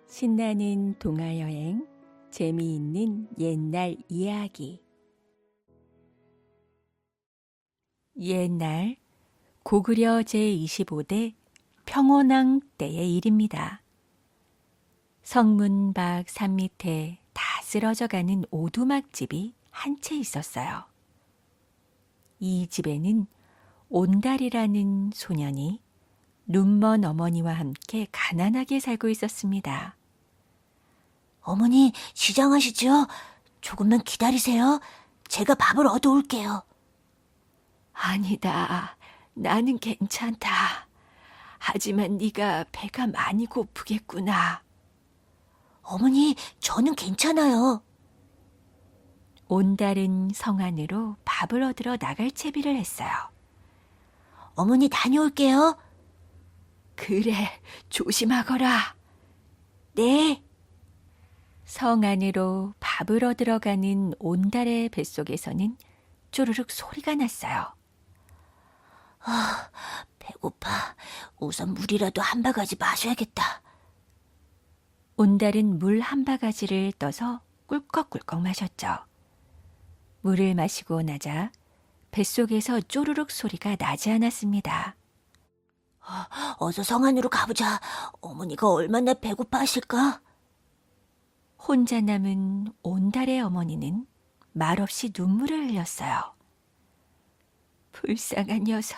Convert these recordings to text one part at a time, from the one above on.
신나는 동화여행, 재미있는 옛날 이야기. 옛날 고구려 제25대 평원왕 때의 일입니다. 성문 밖 산 밑에 다 쓰러져가는 오두막집이 한 채 있었어요. 이 집에는 온달이라는 소년이 눈먼 어머니와 함께 가난하게 살고 있었습니다. 어머니, 시장하시죠? 조금만 기다리세요. 제가 밥을 얻어올게요. 아니다. 나는 괜찮다. 하지만 네가 배가 많이 고프겠구나. 어머니, 저는 괜찮아요. 온달은 성 안으로 밥을 얻으러 나갈 채비를 했어요. 어머니, 다녀올게요. 그래, 조심하거라. 네. 성 안으로 밥을 얻으러 가는 온달의 뱃속에서는 쪼르륵 소리가 났어요. 배고파. 우선 물이라도 한 바가지 마셔야겠다. 온달은 물 한 바가지를 떠서 꿀꺽꿀꺽 마셨죠. 물을 마시고 나자 뱃속에서 쪼르륵 소리가 나지 않았습니다. 어서 성 안으로 가보자. 어머니가 얼마나 배고파 하실까? 혼자 남은 온달의 어머니는 말없이 눈물을 흘렸어요. 불쌍한 녀석.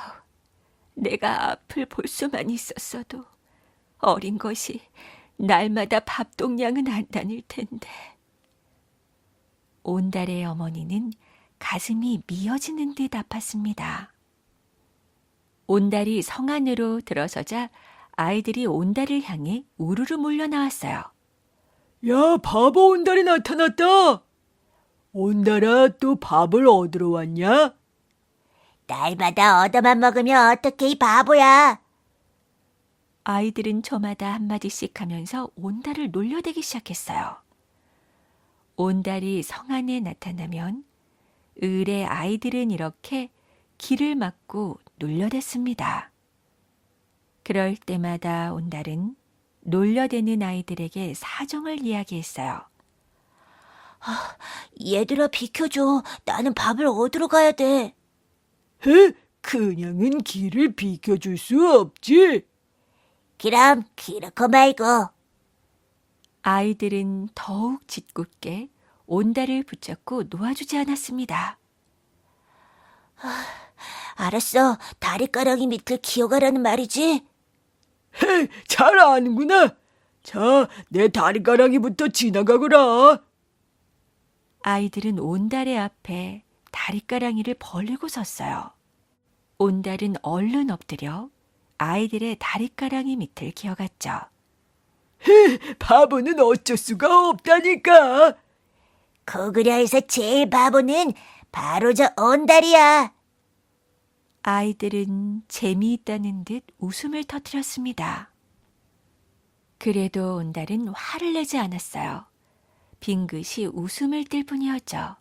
내가 앞을 볼 수만 있었어도 어린 것이 날마다 밥동량은 안 다닐 텐데. 온달의 어머니는 가슴이 미어지는 듯 아팠습니다. 온달이 성 안으로 들어서자 아이들이 온달을 향해 우르르 몰려 나왔어요. 야, 바보 온달이 나타났다. 온달아, 또 밥을 얻으러 왔냐? 날마다 얻어만 먹으면 어떡해, 이 바보야. 아이들은 저마다 한마디씩 하면서 온달을 놀려대기 시작했어요. 온달이 성 안에 나타나면 을의 아이들은 이렇게 길을 막고 놀려댔습니다. 그럴 때마다 온달은 놀려대는 아이들에게 사정을 이야기했어요. 얘들아, 비켜줘. 나는 밥을 얻으러 가야 돼. 헤, 그냥은 길을 비켜줄 수 없지. 그럼 그렇고 말고. 아이들은 더욱 짓궂게 온달을 붙잡고 놓아주지 않았습니다. 알았어. 다리가랑이 밑을 기어가라는 말이지. 헤, 잘 아는구나. 자, 내 다리가랑이부터 지나가거라. 아이들은 온달의 앞에 다리가랑이를 벌리고 섰어요. 온달은 얼른 엎드려 아이들의 다리가랑이 밑을 기어갔죠. 바보는 어쩔 수가 없다니까. 고구려에서 제일 바보는 바로 저 온달이야. 아이들은 재미있다는 듯 웃음을 터뜨렸습니다. 그래도 온달은 화를 내지 않았어요. 빙긋이 웃음을 띌 뿐이었죠.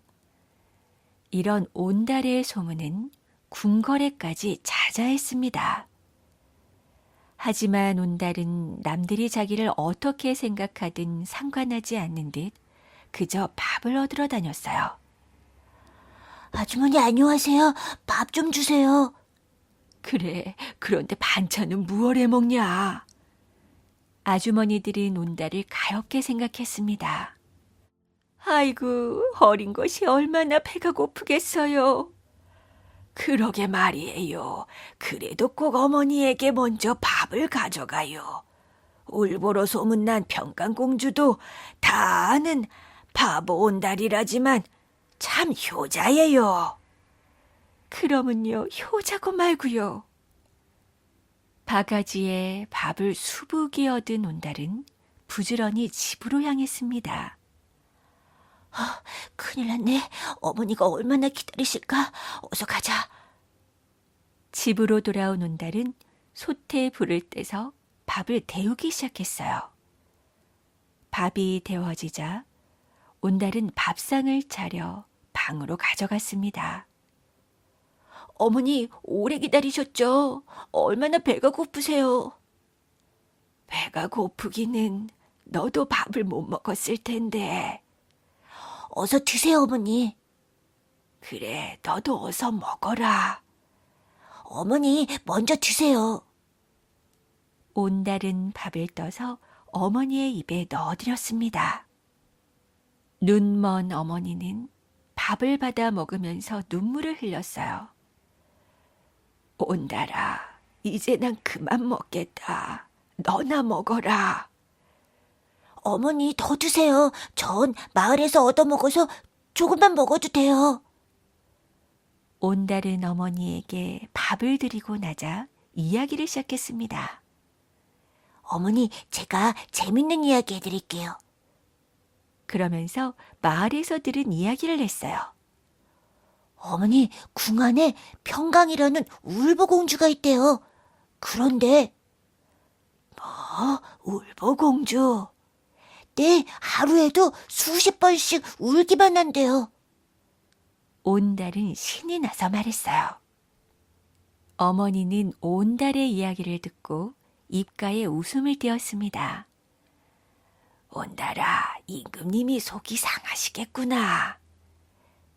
이런 온달의 소문은 궁궐에까지 자자했습니다. 하지만 온달은 남들이 자기를 어떻게 생각하든 상관하지 않는 듯 그저 밥을 얻으러 다녔어요. 아주머니, 안녕하세요. 밥 좀 주세요. 그래, 그런데 반찬은 무얼 해 먹냐? 아주머니들은 온달을 가엾게 생각했습니다. 아이고, 어린 것이 얼마나 배가 고프겠어요. 그러게 말이에요. 그래도 꼭 어머니에게 먼저 밥을 가져가요. 울보로 소문난 평강공주도 다 아는 바보 온달이라지만 참 효자예요. 그러면요, 효자고 말고요. 바가지에 밥을 수북이 얻은 온달은 부지런히 집으로 향했습니다. 큰일 났네. 어머니가 얼마나 기다리실까? 어서 가자. 집으로 돌아온 온달은 솥에 불을 떼서 밥을 데우기 시작했어요. 밥이 데워지자 온달은 밥상을 차려 방으로 가져갔습니다. 어머니, 오래 기다리셨죠? 얼마나 배가 고프세요? 배가 고프기는 너도 밥을 못 먹었을 텐데. 어서 드세요, 어머니. 그래, 너도 어서 먹어라. 어머니, 먼저 드세요. 온달은 밥을 떠서 어머니의 입에 넣어드렸습니다. 눈먼 어머니는 밥을 받아 먹으면서 눈물을 흘렸어요. 온달아, 이제 난 그만 먹겠다. 너나 먹어라. 어머니, 더 드세요. 전 마을에서 얻어먹어서 조금만 먹어도 돼요. 온달은 어머니에게 밥을 드리고 나자 이야기를 시작했습니다. 어머니, 제가 재밌는 이야기 해드릴게요. 그러면서 마을에서 들은 이야기를 했어요. 어머니, 궁 안에 평강이라는 울보공주가 있대요. 그런데, 뭐, 울보공주? 네, 하루에도 수십 번씩 울기만 한대요. 온달은 신이 나서 말했어요. 어머니는 온달의 이야기를 듣고 입가에 웃음을 띄었습니다. 온달아, 임금님이 속이 상하시겠구나.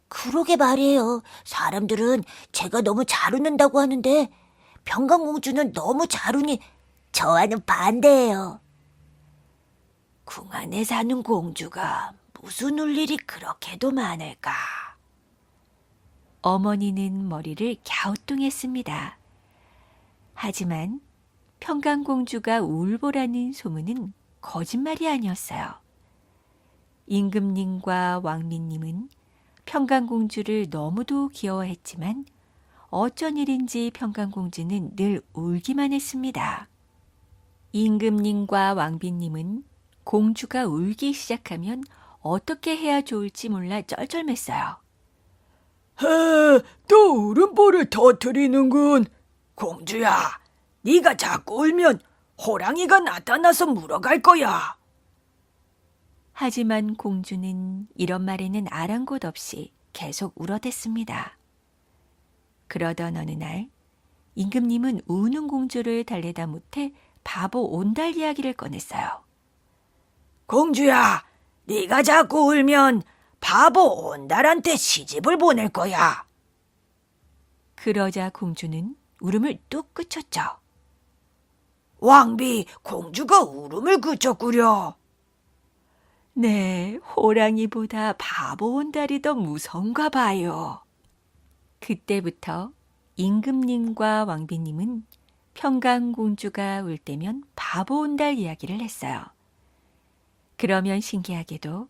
그러게 말이에요. 사람들은 제가 너무 잘 웃는다고 하는데 평강공주는 너무 잘 우니 저와는 반대예요. 궁 안에 사는 공주가 무슨 울 일이 그렇게도 많을까? 어머니는 머리를 갸우뚱했습니다. 하지만 평강공주가 울보라는 소문은 거짓말이 아니었어요. 임금님과 왕비님은 평강공주를 너무도 귀여워했지만 어쩐 일인지 평강공주는 늘 울기만 했습니다. 임금님과 왕비님은 공주가 울기 시작하면 어떻게 해야 좋을지 몰라 쩔쩔맸어요. 또 울음보를 터뜨리는군. 공주야, 네가 자꾸 울면 호랑이가 나타나서 물어갈 거야. 하지만 공주는 이런 말에는 아랑곳 없이 계속 울어댔습니다. 그러던 어느 날 임금님은 우는 공주를 달래다 못해 바보 온달 이야기를 꺼냈어요. 공주야, 네가 자꾸 울면 바보 온달한테 시집을 보낼 거야. 그러자 공주는 울음을 뚝 그쳤죠. 왕비, 공주가 울음을 그쳤구려. 네, 호랑이보다 바보 온달이 더 무서운가 봐요. 그때부터 임금님과 왕비님은 평강공주가 울 때면 바보 온달 이야기를 했어요. 그러면 신기하게도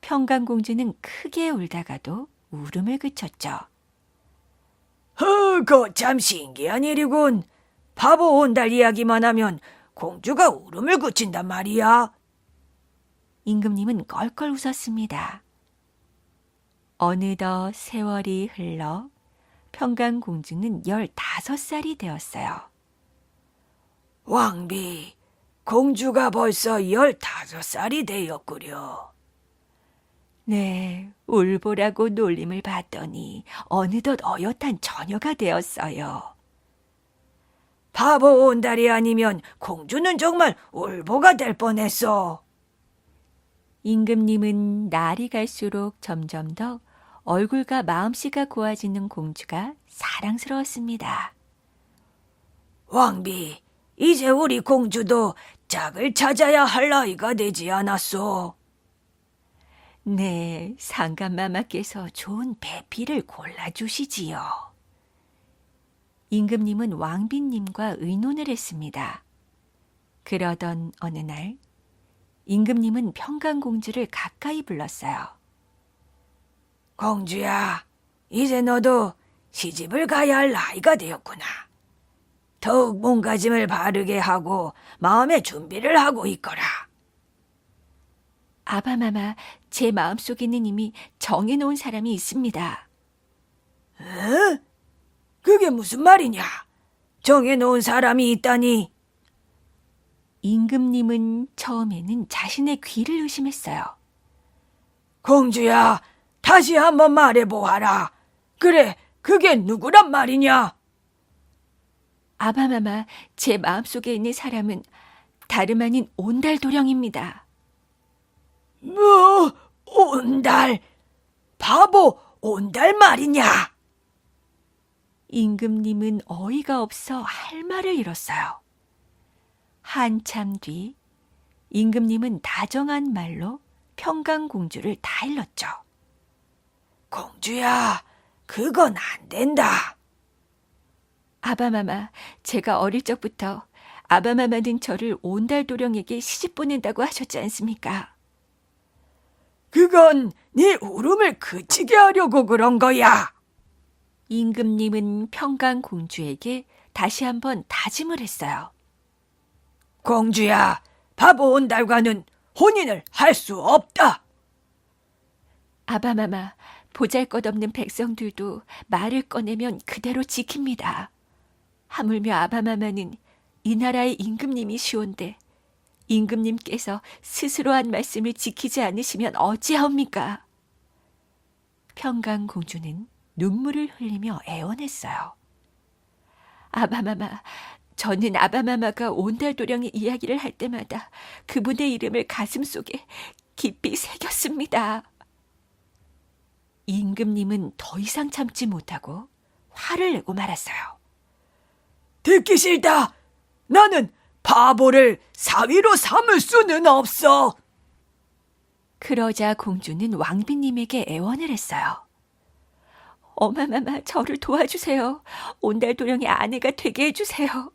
평강공주는 크게 울다가도 울음을 그쳤죠. 참 신기한 일이군. 바보 온달 이야기만 하면 공주가 울음을 그친단 말이야. 임금님은 껄껄 웃었습니다. 어느덧 세월이 흘러 평강공주는 15살이 되었어요. 왕비, 공주가 벌써 15살이 되었구려. 네, 울보라고 놀림을 받더니 어느덧 어엿한 처녀가 되었어요. 바보 온달이 아니면 공주는 정말 울보가 될 뻔했어. 임금님은 날이 갈수록 점점 더 얼굴과 마음씨가 고와지는 공주가 사랑스러웠습니다. 왕비, 이제 우리 공주도 짝을 찾아야 할 나이가 되지 않았소. 네, 상감마마께서 좋은 배필을 골라주시지요. 임금님은 왕비님과 의논을 했습니다. 그러던 어느 날 임금님은 평강공주를 가까이 불렀어요. 공주야, 이제 너도 시집을 가야 할 나이가 되었구나. 더욱 몸가짐을 바르게 하고 마음의 준비를 하고 있거라. 아바마마, 제 마음속에는 이미 정해놓은 사람이 있습니다. 에? 그게 무슨 말이냐? 정해놓은 사람이 있다니. 임금님은 처음에는 자신의 귀를 의심했어요. 공주야, 다시 한번 말해보아라. 그래, 그게 누구란 말이냐? 아바마마, 제 마음속에 있는 사람은 다름 아닌 온달도령입니다. 뭐, 온달, 바보 온달 말이냐? 임금님은 어이가 없어 할 말을 잃었어요. 한참 뒤 임금님은 다정한 말로 평강공주를 다 일렀죠. 공주야, 그건 안 된다. 아바마마, 제가 어릴 적부터 아바마마는 저를 온달도령에게 시집 보낸다고 하셨지 않습니까? 그건 네 울음을 그치게 하려고 그런 거야. 임금님은 평강공주에게 다시 한번 다짐을 했어요. 공주야, 바보 온달과는 혼인을 할 수 없다. 아바마마, 보잘것없는 백성들도 말을 꺼내면 그대로 지킵니다. 하물며 아바마마는 이 나라의 임금님이시온데 임금님께서 스스로 한 말씀을 지키지 않으시면 어찌하옵니까? 평강공주는 눈물을 흘리며 애원했어요. 아바마마, 저는 아바마마가 온달도령의 이야기를 할 때마다 그분의 이름을 가슴속에 깊이 새겼습니다. 임금님은 더 이상 참지 못하고 화를 내고 말았어요. 듣기 싫다. 나는 바보를 사위로 삼을 수는 없어. 그러자 공주는 왕비님에게 애원을 했어요. 어마마마, 저를 도와주세요. 온달도령의 아내가 되게 해주세요.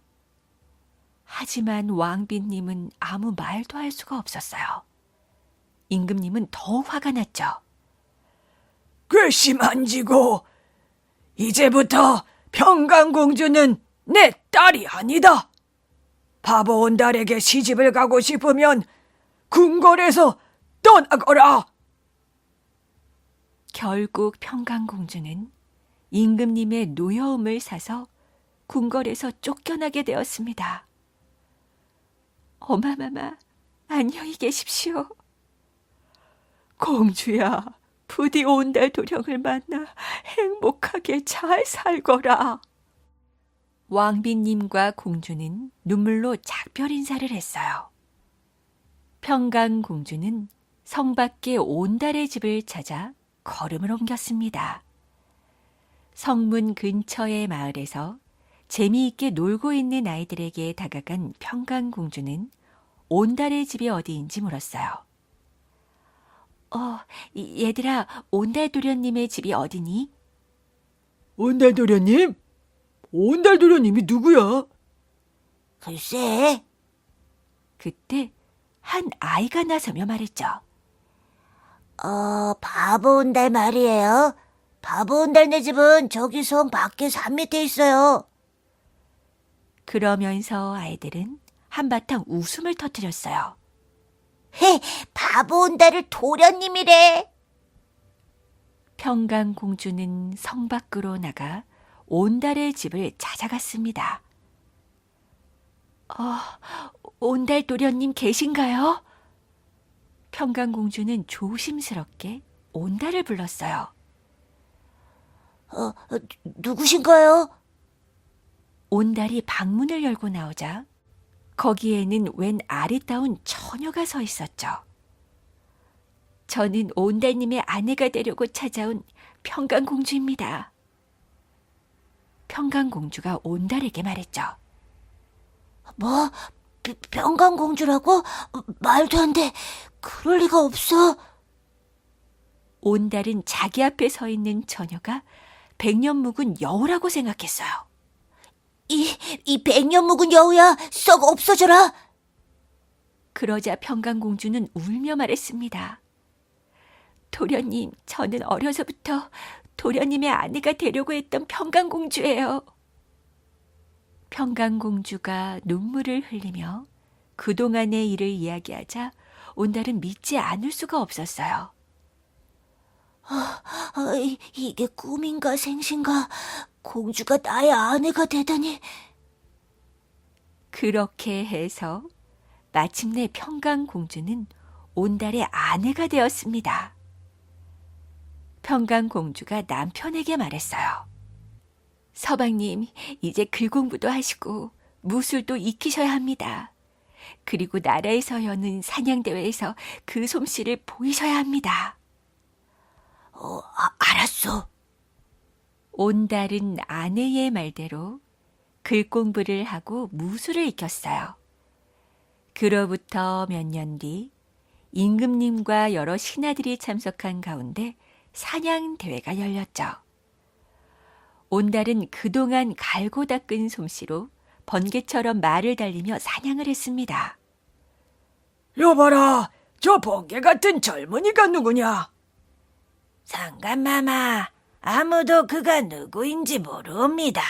하지만 왕비님은 아무 말도 할 수가 없었어요. 임금님은 더 화가 났죠. 괘씸한지고 이제부터 평강공주는 내 딸이 아니다. 바보 온달에게 시집을 가고 싶으면 궁궐에서 떠나거라. 결국 평강공주는 임금님의 노여움을 사서 궁궐에서 쫓겨나게 되었습니다. 어마마마, 안녕히 계십시오. 공주야, 부디 온달도령을 만나 행복하게 잘 살거라. 왕비님과 공주는 눈물로 작별 인사를 했어요. 평강공주는 성 밖의 온달의 집을 찾아 걸음을 옮겼습니다. 성문 근처의 마을에서 재미있게 놀고 있는 아이들에게 다가간 평강공주는 온달의 집이 어디인지 물었어요. 얘들아, 온달도련님의 집이 어디니? 온달도련님? 온달도련님이 누구야? 글쎄, 그때 한 아이가 나서며 말했죠. 바보 온달 말이에요. 바보 온달네 집은 저기 성 밖에 산 밑에 있어요. 그러면서 아이들은 한바탕 웃음을 터뜨렸어요. 헤, 바보 온달을 도련님이래. 평강공주는 성 밖으로 나가 온달의 집을 찾아갔습니다. 온달도련님 계신가요? 평강공주는 조심스럽게 온달을 불렀어요. 누구신가요? 온달이 방문을 열고 나오자 거기에는 웬 아리따운 처녀가 서 있었죠. 저는 온달님의 아내가 되려고 찾아온 평강공주입니다. 평강공주가 온달에게 말했죠. 뭐? 평강공주라고? 말도 안 돼. 그럴 리가 없어. 온달은 자기 앞에 서 있는 처녀가 백년 묵은 여우라고 생각했어요. 이 백년 묵은 여우야, 썩 없어져라. 그러자 평강공주는 울며 말했습니다. 도련님, 저는 어려서부터 도련님의 아내가 되려고 했던 평강공주예요. 평강공주가 눈물을 흘리며 그동안의 일을 이야기하자 온달은 믿지 않을 수가 없었어요. 이게 꿈인가 생신가? 공주가 나의 아내가 되다니. 그렇게 해서 마침내 평강공주는 온달의 아내가 되었습니다. 평강공주가 남편에게 말했어요. 서방님, 이제 글 공부도 하시고 무술도 익히셔야 합니다. 그리고 나라에서 여는 사냥대회에서 그 솜씨를 보이셔야 합니다. 알았어. 온달은 아내의 말대로 글 공부를 하고 무술을 익혔어요. 그로부터 몇 년 뒤 임금님과 여러 신하들이 참석한 가운데 사냥대회가 열렸죠. 온달은 그동안 갈고 닦은 솜씨로 번개처럼 말을 달리며 사냥을 했습니다. 여봐라, 저 번개 같은 젊은이가 누구냐? 상감마마, 아무도 그가 누구인지 모릅니다.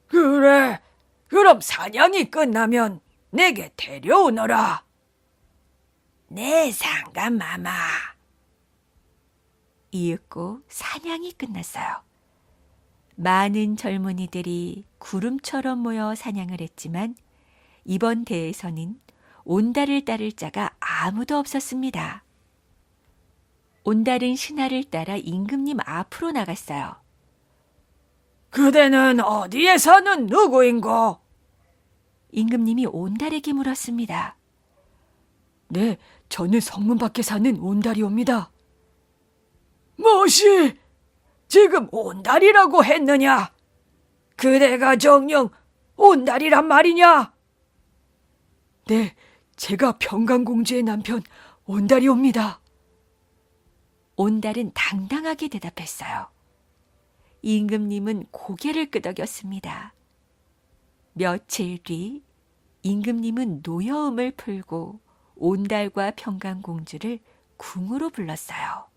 그래, 그럼 사냥이 끝나면 내게 데려오너라. 네, 상감마마. 이윽고 사냥이 끝났어요. 많은 젊은이들이 구름처럼 모여 사냥을 했지만 이번 대회에서는 온달을 따를 자가 아무도 없었습니다. 온달은 신하를 따라 임금님 앞으로 나갔어요. 그대는 어디에 사는 누구인고? 임금님이 온달에게 물었습니다. 네, 저는 성문 밖에 사는 온달이옵니다. 뭐시? 지금 온달이라고 했느냐? 그대가 정녕 온달이란 말이냐? 네, 제가 평강공주의 남편 온달이옵니다. 온달은 당당하게 대답했어요. 임금님은 고개를 끄덕였습니다. 며칠 뒤 임금님은 노여움을 풀고 온달과 평강공주를 궁으로 불렀어요.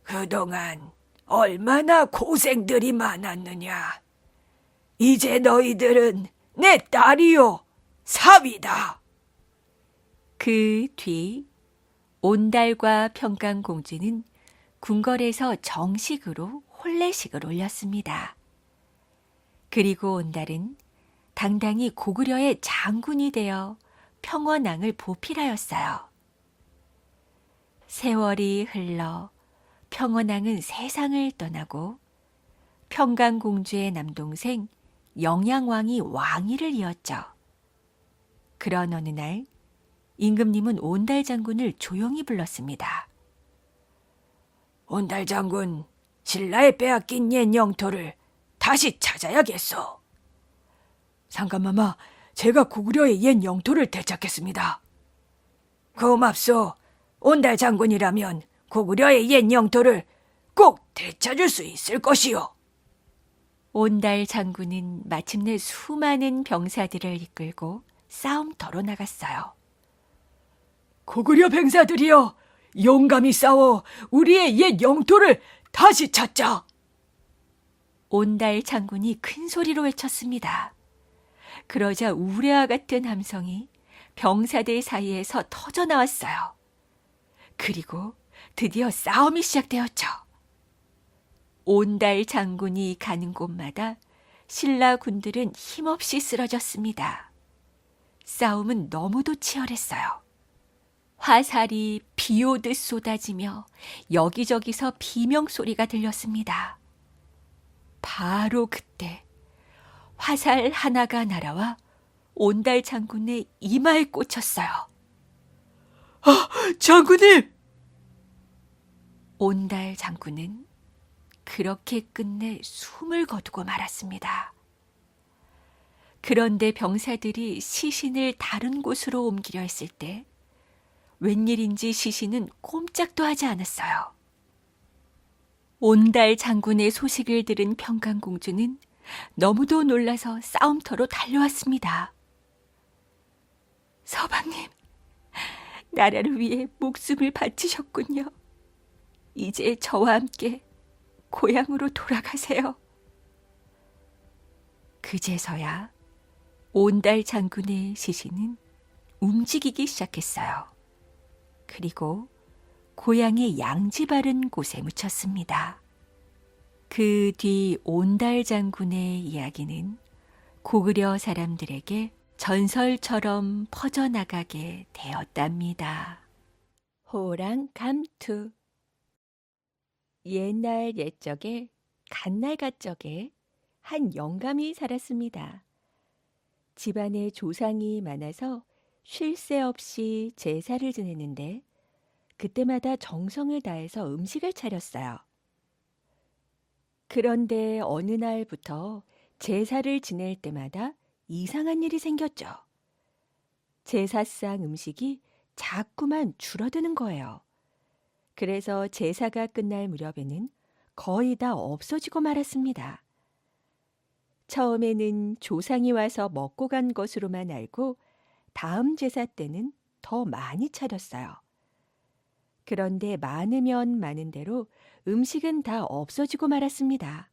그동안 얼마나 고생들이 많았느냐. 이제 너희들은 내 딸이요, 사위다. 그 뒤 온달과 평강공주는 궁궐에서 정식으로 혼례식을 올렸습니다. 그리고 온달은 당당히 고구려의 장군이 되어 평원왕을 보필하였어요. 세월이 흘러 평원왕은 세상을 떠나고 평강공주의 남동생 영양왕이 왕위를 이었죠. 그런 어느 날 임금님은 온달 장군을 조용히 불렀습니다. 온달 장군, 신라에 빼앗긴 옛 영토를 다시 찾아야겠소. 상감마마, 제가 고구려의 옛 영토를 되찾겠습니다. 고맙소. 온달 장군이라면 고구려의 옛 영토를 꼭 되찾을 수 있을 것이요. 온달 장군은 마침내 수많은 병사들을 이끌고 싸움터로 나갔어요. 고구려 병사들이여, 용감히 싸워 우리의 옛 영토를 다시 찾자. 온달 장군이 큰 소리로 외쳤습니다. 그러자 우레와 같은 함성이 병사들 사이에서 터져 나왔어요. 그리고 드디어 싸움이 시작되었죠. 온달 장군이 가는 곳마다 신라 군들은 힘없이 쓰러졌습니다. 싸움은 너무도 치열했어요. 화살이 비 오듯 쏟아지며 여기저기서 비명소리가 들렸습니다. 바로 그때 화살 하나가 날아와 온달 장군의 이마에 꽂혔어요. 장군님! 온달 장군은 그렇게 끝내 숨을 거두고 말았습니다. 그런데 병사들이 시신을 다른 곳으로 옮기려 했을 때 웬일인지 시신은 꼼짝도 하지 않았어요. 온달 장군의 소식을 들은 평강공주는 너무도 놀라서 싸움터로 달려왔습니다. 서방님, 나라를 위해 목숨을 바치셨군요. 이제 저와 함께 고향으로 돌아가세요. 그제서야 온달 장군의 시신은 움직이기 시작했어요. 그리고 고향의 양지 바른 곳에 묻혔습니다. 그 뒤 온달 장군의 이야기는 고구려 사람들에게 전설처럼 퍼져나가게 되었답니다. 호랑감투. 옛날 옛적에 갓날 갓적에 한 영감이 살았습니다. 집안에 조상이 많아서 쉴 새 없이 제사를 지냈는데 그때마다 정성을 다해서 음식을 차렸어요. 그런데 어느 날부터 제사를 지낼 때마다 이상한 일이 생겼죠. 제사상 음식이 자꾸만 줄어드는 거예요. 그래서 제사가 끝날 무렵에는 거의 다 없어지고 말았습니다. 처음에는 조상이 와서 먹고 간 것으로만 알고 다음 제사 때는 더 많이 차렸어요. 그런데 많으면 많은 대로 음식은 다 없어지고 말았습니다.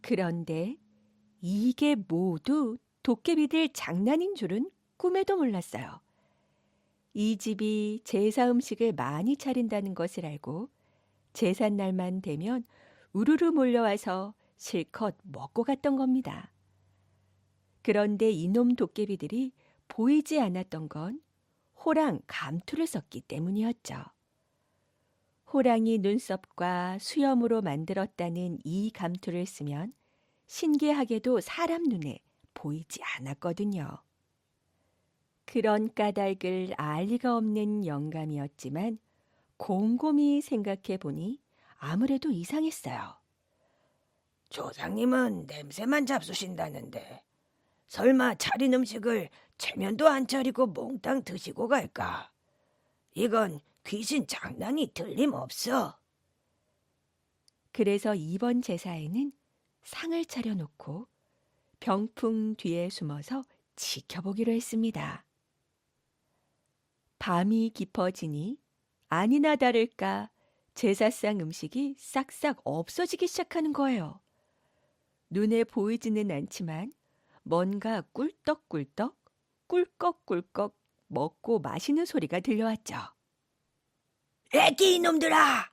그런데 이게 모두 도깨비들 장난인 줄은 꿈에도 몰랐어요. 이 집이 제사 음식을 많이 차린다는 것을 알고 제삿날만 되면 우르르 몰려와서 실컷 먹고 갔던 겁니다. 그런데 이놈 도깨비들이 보이지 않았던 건 호랑 감투를 썼기 때문이었죠. 호랑이 눈썹과 수염으로 만들었다는 이 감투를 쓰면 신기하게도 사람 눈에 보이지 않았거든요. 그런 까닭을 알 리가 없는 영감이었지만 곰곰이 생각해 보니 아무래도 이상했어요. 조상님은 냄새만 잡수신다는데 설마 차린 음식을 체면도 안 차리고 몽땅 드시고 갈까? 이건 귀신 장난이 틀림없어. 그래서 이번 제사에는 상을 차려놓고 병풍 뒤에 숨어서 지켜보기로 했습니다. 밤이 깊어지니 아니나 다를까 제사상 음식이 싹싹 없어지기 시작하는 거예요. 눈에 보이지는 않지만 뭔가 꿀떡꿀떡, 꿀꺽꿀꺽 먹고 마시는 소리가 들려왔죠. 애기 이놈들아!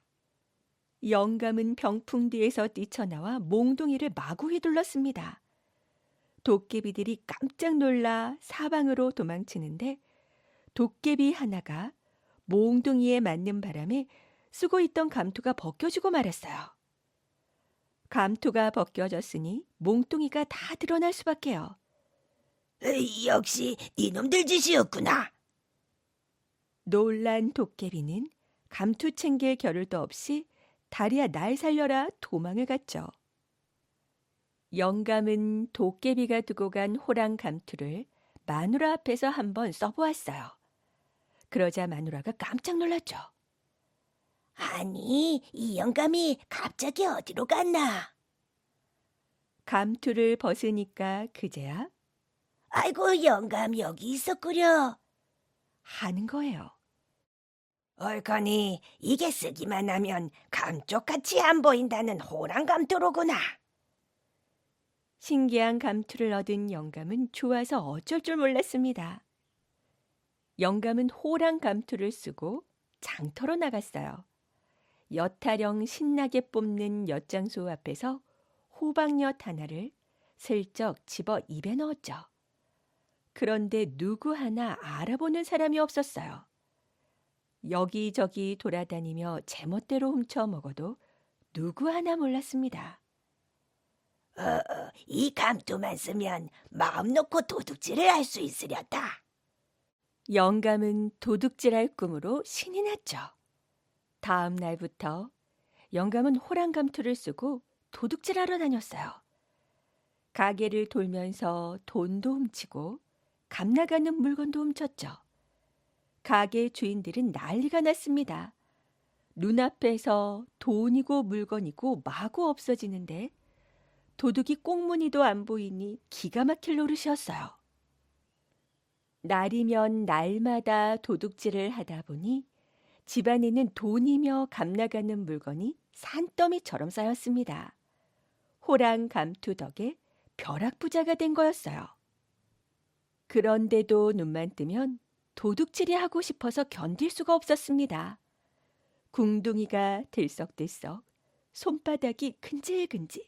영감은 병풍 뒤에서 뛰쳐나와 몽둥이를 마구 휘둘렀습니다. 도깨비들이 깜짝 놀라 사방으로 도망치는데 도깨비 하나가 몽둥이에 맞는 바람에 쓰고 있던 감투가 벗겨지고 말았어요. 감투가 벗겨졌으니 몽둥이가 다 드러날 수밖에요. 역시 이놈들 짓이었구나. 놀란 도깨비는 감투 챙길 겨를도 없이 다리야 날 살려라 도망을 갔죠. 영감은 도깨비가 두고 간 호랑 감투를 마누라 앞에서 한번 써보았어요. 그러자 마누라가 깜짝 놀랐죠. 아니, 이 영감이 갑자기 어디로 갔나? 감투를 벗으니까 그제야 아이고, 영감 여기 있었구려. 하는 거예요. 얼커니 이게 쓰기만 하면 감쪽같이 안 보인다는 호랑 감투로구나. 신기한 감투를 얻은 영감은 좋아서 어쩔 줄 몰랐습니다. 영감은 호랑 감투를 쓰고 장터로 나갔어요. 엿타령 신나게 뽑는 엿장수 앞에서 호박엿 하나를 슬쩍 집어 입에 넣었죠. 그런데 누구 하나 알아보는 사람이 없었어요. 여기저기 돌아다니며 제멋대로 훔쳐 먹어도 누구 하나 몰랐습니다. 이 감투만 쓰면 마음 놓고 도둑질을 할 수 있으렸다. 영감은 도둑질할 꿈으로 신이 났죠. 다음 날부터 영감은 호랑 감투를 쓰고 도둑질하러 다녔어요. 가게를 돌면서 돈도 훔치고 값 나가는 물건도 훔쳤죠. 가게 주인들은 난리가 났습니다. 눈앞에서 돈이고 물건이고 마구 없어지는데 도둑이 꽁무니도 안 보이니 기가 막힐 노릇이었어요. 날이면 날마다 도둑질을 하다 보니 집안에는 돈이며 값 나가는 물건이 산더미처럼 쌓였습니다. 호랑 감투 덕에 벼락부자가 된 거였어요. 그런데도 눈만 뜨면 도둑질이 하고 싶어서 견딜 수가 없었습니다. 궁둥이가 들썩들썩, 손바닥이 근질근질.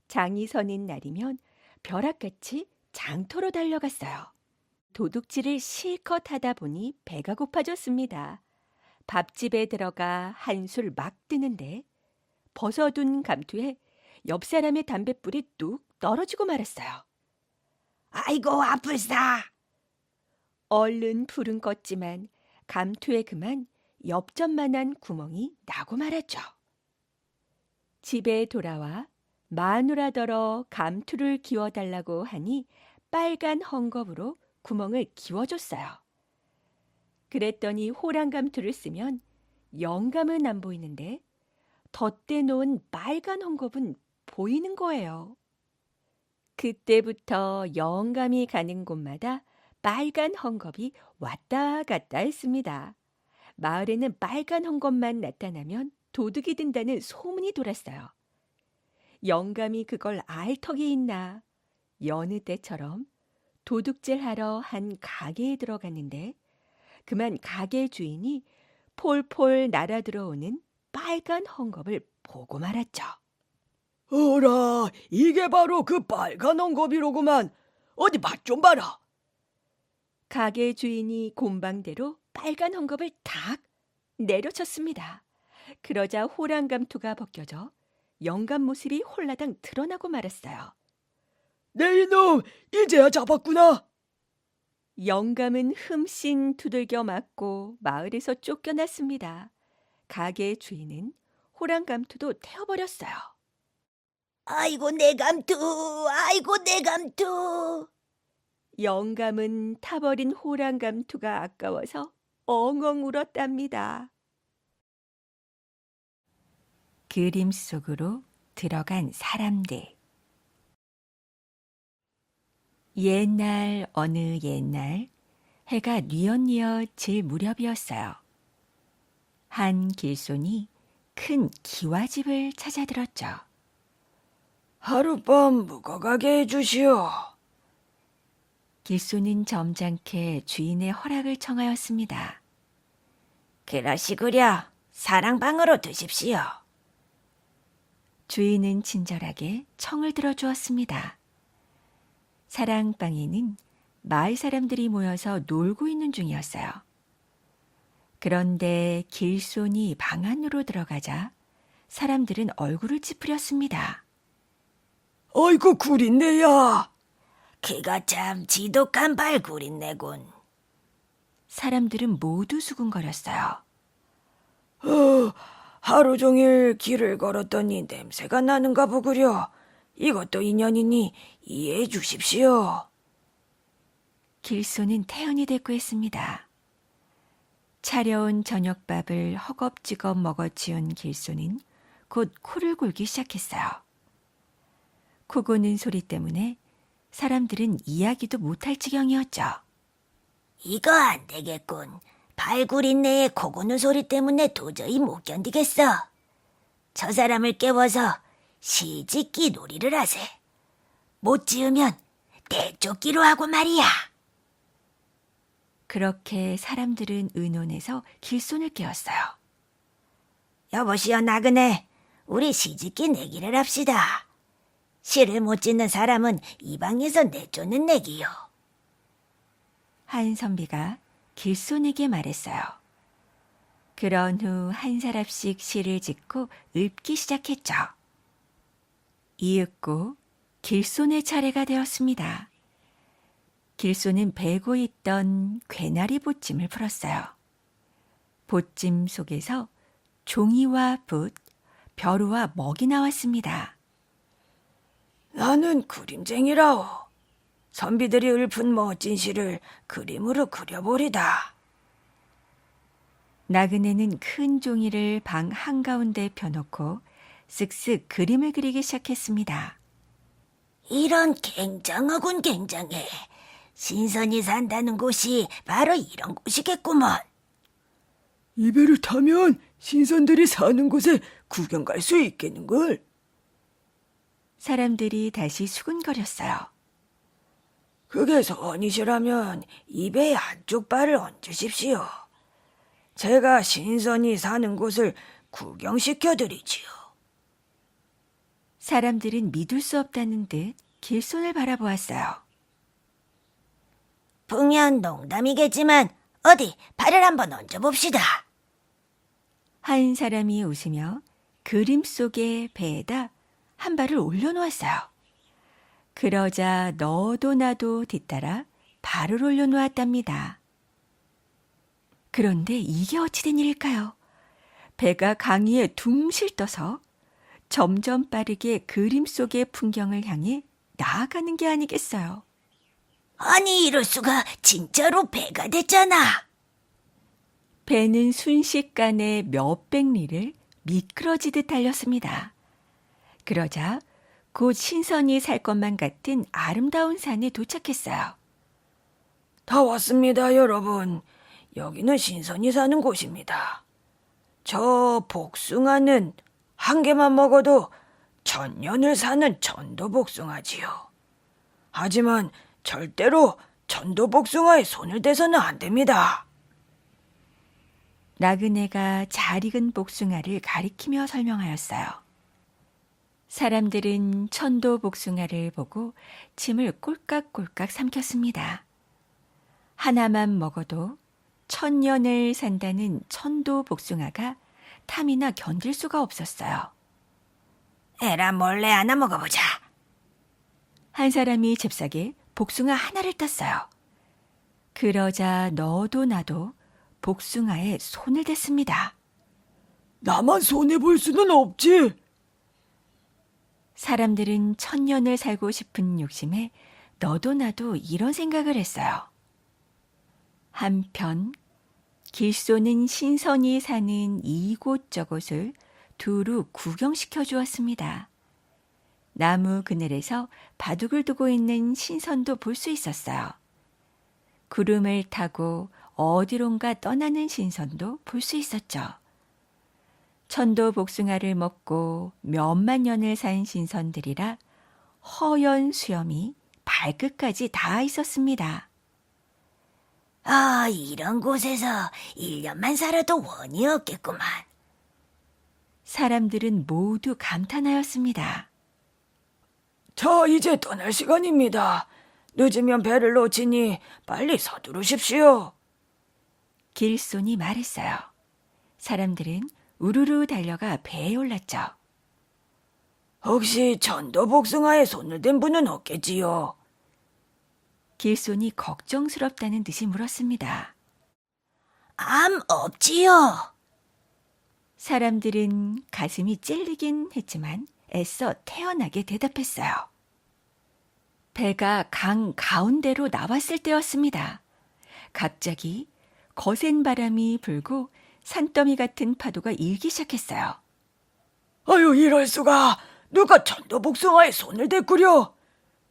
장이 서는 날이면 벼락같이 장터로 달려갔어요. 도둑질을 실컷 하다 보니 배가 고파졌습니다. 밥집에 들어가 한술 막 뜨는데 벗어둔 감투에 옆 사람의 담뱃불이 뚝 떨어지고 말았어요. 아이고 아플싸. 얼른 불은 껐지만 감투에 그만 엽전만한 구멍이 나고 말았죠. 집에 돌아와 마누라더러 감투를 기워달라고 하니 빨간 헝겊으로 구멍을 기워줬어요. 그랬더니 호랑 감투를 쓰면 영감은 안 보이는데 덧대 놓은 빨간 헝겊은 보이는 거예요. 그때부터 영감이 가는 곳마다 빨간 헝겊이 왔다 갔다 했습니다. 마을에는 빨간 헝겊만 나타나면 도둑이 든다는 소문이 돌았어요. 영감이 그걸 알 턱이 있나 여느 때처럼 도둑질하러 한 가게에 들어갔는데 그만 가게 주인이 폴폴 날아들어오는 빨간 헝겊을 보고 말았죠. 어라, 이게 바로 그 빨간 헝겊이로구만. 어디 맛 좀 봐라. 가게 주인이 곰방대로 빨간 헝겊을 탁 내려쳤습니다. 그러자 호랑 감투가 벗겨져 영감 모습이 홀라당 드러나고 말았어요. 내 이놈, 이제야 잡았구나. 영감은 흠씬 두들겨 맞고 마을에서 쫓겨났습니다. 가게 주인은 호랑 감투도 태워버렸어요. 아이고, 내 감투, 아이고, 내 감투. 영감은 타버린 호랑 감투가 아까워서 엉엉 울었답니다. 그림 속으로 들어간 사람들. 옛날 어느 옛날 해가 뉘엿뉘엿 질 무렵이었어요. 한 길손이 큰 기와집을 찾아들었죠. 하룻밤 묵어가게 해주시오. 길손은 점잖게 주인의 허락을 청하였습니다. 그러시구려. 사랑방으로 두십시오. 주인은 친절하게 청을 들어주었습니다. 사랑방에는 마을 사람들이 모여서 놀고 있는 중이었어요. 그런데 길손이 방 안으로 들어가자 사람들은 얼굴을 찌푸렸습니다. 아이고, 구린내야. 그가 참 지독한 발구린내군. 사람들은 모두 수군거렸어요. 하루 종일 길을 걸었더니 냄새가 나는가 보구려. 이것도 인연이니 이해해 주십시오. 길손은 태연이 대꾸했습니다. 차려온 저녁밥을 허겁지겁 먹어치운 길손은 곧 코를 골기 시작했어요. 코 고는 소리 때문에 사람들은 이야기도 못할 지경이었죠. 이거 안 되겠군. 발구린내의 코 고는 소리 때문에 도저히 못 견디겠어. 저 사람을 깨워서 시짓기 놀이를 하세. 못 지으면 내쫓기로 하고 말이야. 그렇게 사람들은 의논해서 길손을 깨웠어요. 여보시오, 나그네. 우리 시짓기 내기를 합시다. 시를 못 짓는 사람은 이 방에서 내쫓는 내기요. 한 선비가 길손에게 말했어요. 그런 후 한 사람씩 시를 짓고 읊기 시작했죠. 이윽고 길손의 차례가 되었습니다. 길손은 베고 있던 괴나리 보찜을 풀었어요. 보찜 속에서 종이와 붓, 벼루와 먹이 나왔습니다. 나는 그림쟁이라오. 선비들이 읊은 멋진 시를 그림으로 그려보리다. 나그네는 큰 종이를 방 한가운데 펴놓고 쓱쓱 그림을 그리기 시작했습니다. 이런 굉장하군, 굉장해. 신선이 산다는 곳이 바로 이런 곳이겠구먼. 이 배를 타면 신선들이 사는 곳에 구경 갈 수 있겠는걸? 사람들이 다시 수군거렸어요. 그게 선이시라면 이 배의 한쪽 발을 얹으십시오. 제가 신선이 사는 곳을 구경시켜드리지요. 사람들은 믿을 수 없다는 듯 길손을 바라보았어요. 분명 농담이겠지만 어디 발을 한번 얹어봅시다. 한 사람이 웃으며 그림 속의 배에다 한 발을 올려놓았어요. 그러자 너도 나도 뒤따라 발을 올려놓았답니다. 그런데 이게 어찌된 일일까요? 배가 강위에 둥실 떠서 점점 빠르게 그림 속의 풍경을 향해 나아가는 게 아니겠어요. 아니, 이럴 수가. 진짜로 배가 됐잖아. 배는 순식간에 몇백 리를 미끄러지듯 달렸습니다. 그러자 곧 신선이 살 것만 같은 아름다운 산에 도착했어요. 다 왔습니다, 여러분. 여기는 신선이 사는 곳입니다. 저 복숭아는 한 개만 먹어도 천년을 사는 천도복숭아지요. 하지만 절대로 천도복숭아에 손을 대서는 안 됩니다. 나그네가 잘 익은 복숭아를 가리키며 설명하였어요. 사람들은 천도 복숭아를 보고 침을 꼴깍꼴깍 삼켰습니다. 하나만 먹어도 천년을 산다는 천도 복숭아가 탐이나 견딜 수가 없었어요. 에라, 몰래 하나 먹어보자. 한 사람이 잽싸게 복숭아 하나를 땄어요. 그러자 너도 나도 복숭아에 손을 댔습니다. 나만 손해볼 수는 없지. 사람들은 천년을 살고 싶은 욕심에 너도 나도 이런 생각을 했어요. 한편 길소는 신선이 사는 이곳저곳을 두루 구경시켜 주었습니다. 나무 그늘에서 바둑을 두고 있는 신선도 볼 수 있었어요. 구름을 타고 어디론가 떠나는 신선도 볼 수 있었죠. 천도 복숭아를 먹고 몇만 년을 산 신선들이라 허연 수염이 발끝까지 닿아 있었습니다. 아, 이런 곳에서 1년만 살아도 원이 없겠구만. 사람들은 모두 감탄하였습니다. 자, 이제 떠날 시간입니다. 늦으면 배를 놓치니 빨리 서두르십시오. 길손이 말했어요. 사람들은 우르르 달려가 배에 올랐죠. 혹시 천도복숭아에 손을 댄 분은 없겠지요? 길손이 걱정스럽다는 듯이 물었습니다. 암 없지요. 사람들은 가슴이 찔리긴 했지만 애써 태연하게 대답했어요. 배가 강 가운데로 나왔을 때였습니다. 갑자기 거센 바람이 불고 산더미 같은 파도가 일기 시작했어요. 아유, 이럴 수가. 누가 천도복숭아에 손을 댔구려.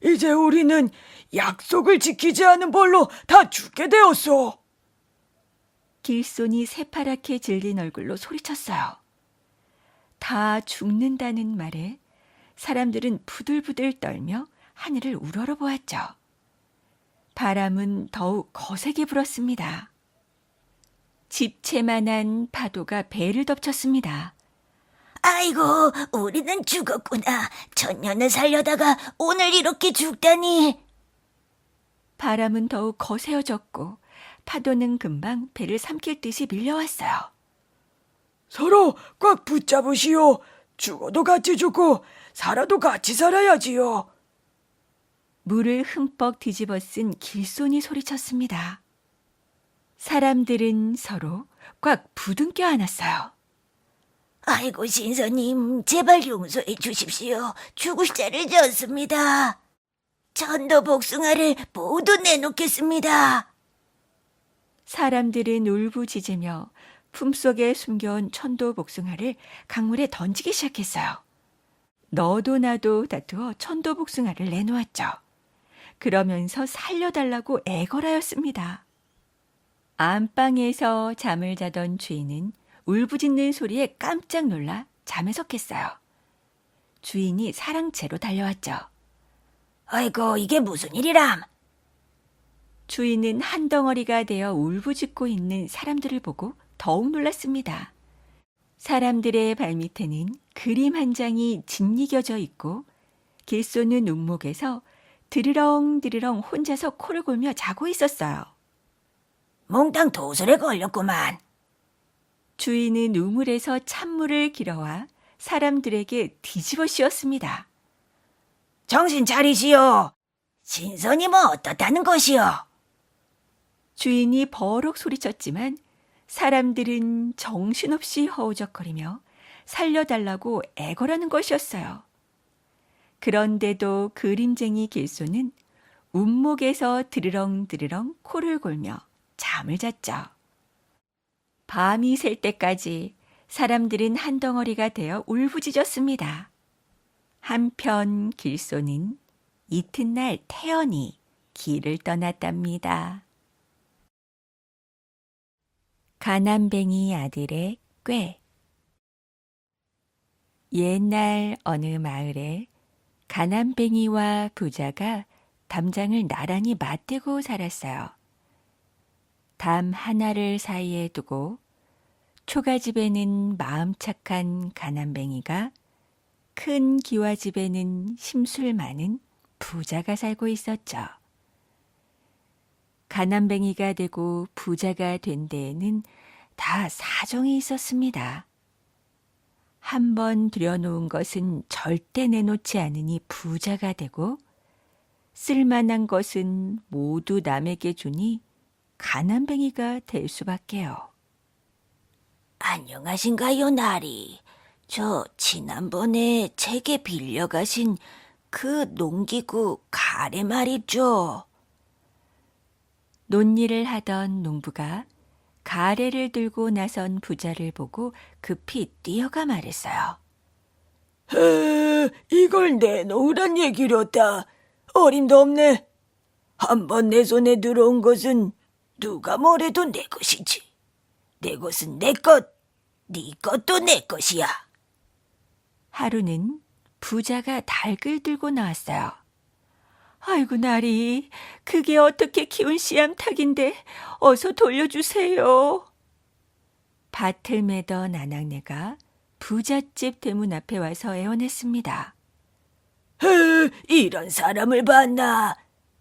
이제 우리는 약속을 지키지 않은 벌로 다 죽게 되었소. 길손이 새파랗게 질린 얼굴로 소리쳤어요. 다 죽는다는 말에 사람들은 부들부들 떨며 하늘을 우러러보았죠. 바람은 더욱 거세게 불었습니다. 집채만한 파도가 배를 덮쳤습니다. 아이고, 우리는 죽었구나. 천년을 살려다가 오늘 이렇게 죽다니. 바람은 더욱 거세어졌고 파도는 금방 배를 삼킬 듯이 밀려왔어요. 서로 꽉 붙잡으시오. 죽어도 같이 죽고 살아도 같이 살아야지요. 물을 흠뻑 뒤집어 쓴 길손이 소리쳤습니다. 사람들은 서로 꽉 부둥켜 안았어요. 아이고, 신선님, 제발 용서해 주십시오. 죽을 죄를 졌습니다. 천도 복숭아를 모두 내놓겠습니다. 사람들은 울부짖으며 품속에 숨겨온 천도 복숭아를 강물에 던지기 시작했어요. 너도 나도 다투어 천도 복숭아를 내놓았죠. 그러면서 살려달라고 애걸하였습니다. 안방에서 잠을 자던 주인은 울부짖는 소리에 깜짝 놀라 잠에서 깼어요. 주인이 사랑채로 달려왔죠. 아이고, 이게 무슨 일이람? 주인은 한 덩어리가 되어 울부짖고 있는 사람들을 보고 더욱 놀랐습니다. 사람들의 발밑에는 그림 한 장이 짓이겨져 있고 길소는 움목에서 드르렁드르렁 혼자서 코를 골며 자고 있었어요. 몽땅 도술에 걸렸구만. 주인은 우물에서 찬물을 길어와 사람들에게 뒤집어 씌웠습니다. 정신 차리시오. 신선이면 어떻다는 것이오? 주인이 버럭 소리쳤지만 사람들은 정신없이 허우적거리며 살려달라고 애걸하는 것이었어요. 그런데도 그림쟁이 길소는 운목에서 드르렁드르렁 코를 골며 잠을 잤죠. 밤이 셀 때까지 사람들은 한 덩어리가 되어 울부짖었습니다. 한편 길소는 이튿날 태연히 길을 떠났답니다. 가난뱅이 아들의 꾀. 옛날 어느 마을에 가난뱅이와 부자가 담장을 나란히 맞대고 살았어요. 담 하나를 사이에 두고 초가집에는 마음 착한 가난뱅이가, 큰 기와집에는 심술 많은 부자가 살고 있었죠. 가난뱅이가 되고 부자가 된 데에는 다 사정이 있었습니다. 한번 들여놓은 것은 절대 내놓지 않으니 부자가 되고, 쓸만한 것은 모두 남에게 주니 가난뱅이가 될 수밖에요. 안녕하신가요, 나리? 저 지난번에 제게 빌려가신 그 농기구 가래 말이죠. 논일을 하던 농부가 가래를 들고 나선 부자를 보고 급히 뛰어가 말했어요. 이걸 내놓으란 얘기로다. 어림도 없네. 한번 내 손에 들어온 것은 누가 뭐래도 내 것이지. 내 것은 내 것, 네 것도 내 것이야. 하루는 부자가 닭을 들고 나왔어요. 아이고 나리, 그게 어떻게 키운 씨암탉인데 어서 돌려주세요. 밭을 매던 아낙네가 부잣집 대문 앞에 와서 애원했습니다. 이런 사람을 봤나.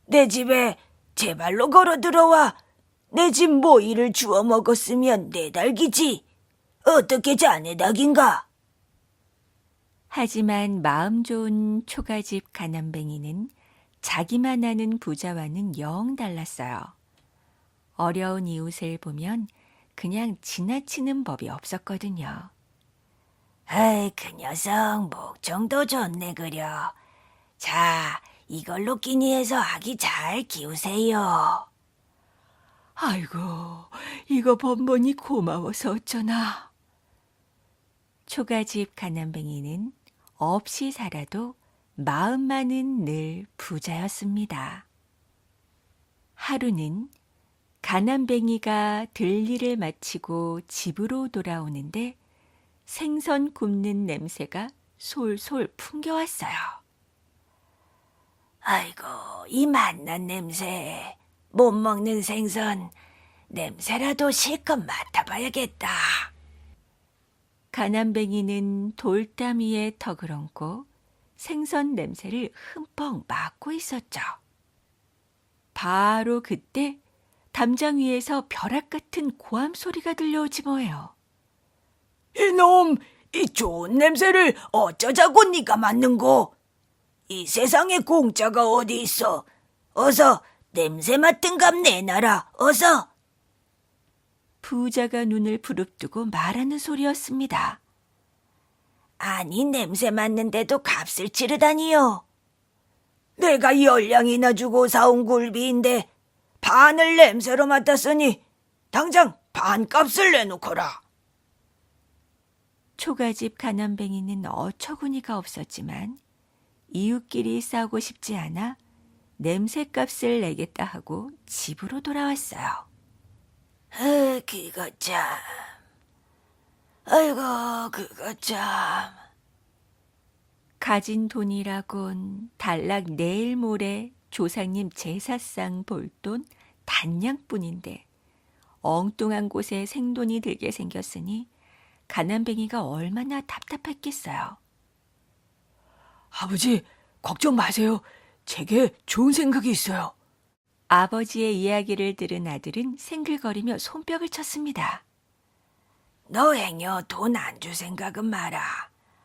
내 집에 제 발로 걸어 들어와. 내 집 모이를 주워 먹었으면 내 닭이지. 어떻게 자네 닭인가? 하지만 마음 좋은 초가집 가난뱅이는 자기만 아는 부자와는 영 달랐어요. 어려운 이웃을 보면 그냥 지나치는 법이 없었거든요. 그 녀석 목청도 좋네 그려. 자, 이걸로 끼니해서 아기 잘 키우세요. 아이고, 이거 번번이 고마워서 어쩌나. 초가집 가난뱅이는 없이 살아도 마음만은 늘 부자였습니다. 하루는 가난뱅이가 들일을 마치고 집으로 돌아오는데 생선 굽는 냄새가 솔솔 풍겨왔어요. 아이고, 이 맛난 냄새. 못 먹는 생선. 냄새라도 실컷 맡아봐야겠다. 가난뱅이는 돌담 위에 턱을 얹고 생선 냄새를 흠뻑 맡고 있었죠. 바로 그때 담장 위에서 벼락 같은 고함 소리가 들려오지 뭐예요. 이놈, 이 좋은 냄새를 어쩌자고 네가 맡는고? 이 세상에 공짜가 어디 있어? 어서 냄새 맡은 값 내놔라, 어서. 부자가 눈을 부릅뜨고 말하는 소리였습니다. 아니, 냄새 맡는데도 값을 치르다니요. 내가 10냥이나 주고 사온 굴비인데 반을 냄새로 맡았으니 당장 반값을 내놓거라. 초가집 가난뱅이는 어처구니가 없었지만 이웃끼리 싸우고 싶지 않아 냄새값을 내겠다 하고 집으로 돌아왔어요. 그거 참. 아이고, 그거 참. 가진 돈이라곤 단락 내일 모레 조상님 제사상 볼 돈 단냥뿐인데 엉뚱한 곳에 생돈이 들게 생겼으니 가난뱅이가 얼마나 답답했겠어요. 아버지, 걱정 마세요. 제게 좋은 생각이 있어요. 아버지의 이야기를 들은 아들은 생글거리며 손뼉을 쳤습니다. 너 행여 돈 안 줄 생각은 마라.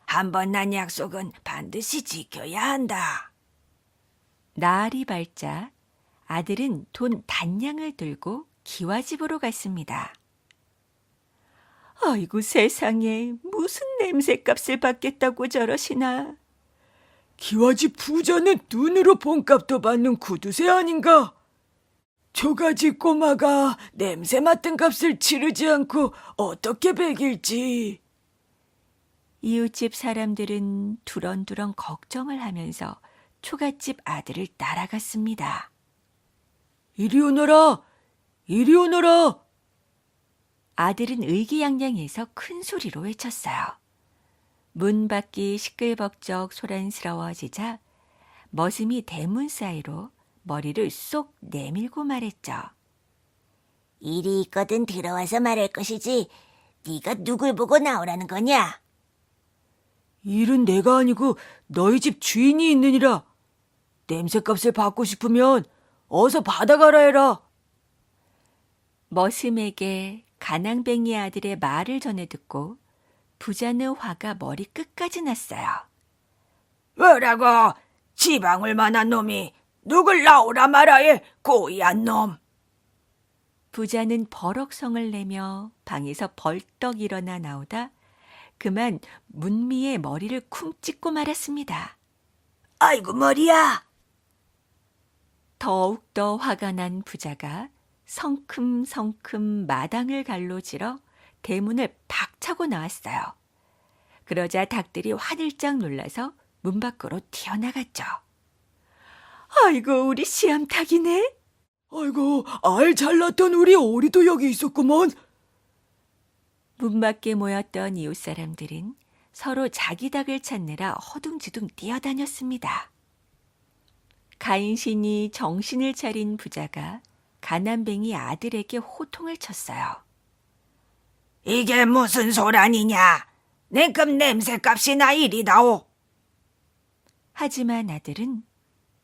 한 번 난 약속은 반드시 지켜야 한다. 날이 밝자 아들은 돈 단량을 들고 기와집으로 갔습니다. 아이고 세상에, 무슨 냄새값을 받겠다고 저러시나. 기와집 부자는 눈으로 본 값도 받는 구두쇠 아닌가? 조가지 꼬마가 냄새 맡은 값을 치르지 않고 어떻게 배길지. 이웃집 사람들은 두런두런 걱정을 하면서 초가집 아들을 따라갔습니다. 이리 오너라! 이리 오너라! 아들은 의기양양해서 큰 소리로 외쳤어요. 문 밖이 시끌벅적 소란스러워지자 머슴이 대문 사이로 머리를 쏙 내밀고 말했죠. 일이 있거든 들어와서 말할 것이지. 네가 누굴 보고 나오라는 거냐? 일은 내가 아니고 너희 집 주인이 있느니라. 냄새값을 받고 싶으면 어서 받아가라 해라. 머슴에게 가난뱅이 아들의 말을 전해 듣고 부자는 화가 머리 끝까지 났어요. 뭐라고? 지방울 만한 놈이 누굴 나오라 말아해, 고의한 놈. 부자는 버럭성을 내며 방에서 벌떡 일어나 나오다 그만 문미의 머리를 쿵 찍고 말았습니다. 아이고 머리야. 더욱더 화가 난 부자가 성큼성큼 마당을 갈로질러 대문을 팍 차고 나왔어요. 그러자 닭들이 화들짝 놀라서 문 밖으로 튀어나갔죠. 아이고 우리 시암탉이네. 아이고 알 잘났던 우리 오리도 여기 있었구먼. 문 밖에 모였던 이웃 사람들은 서로 자기 닭을 찾느라 허둥지둥 뛰어다녔습니다. 가인신이 정신을 차린 부자가 가난뱅이 아들에게 호통을 쳤어요. 이게 무슨 소란이냐? 내급 냄새값이나 이리다오. 하지만 아들은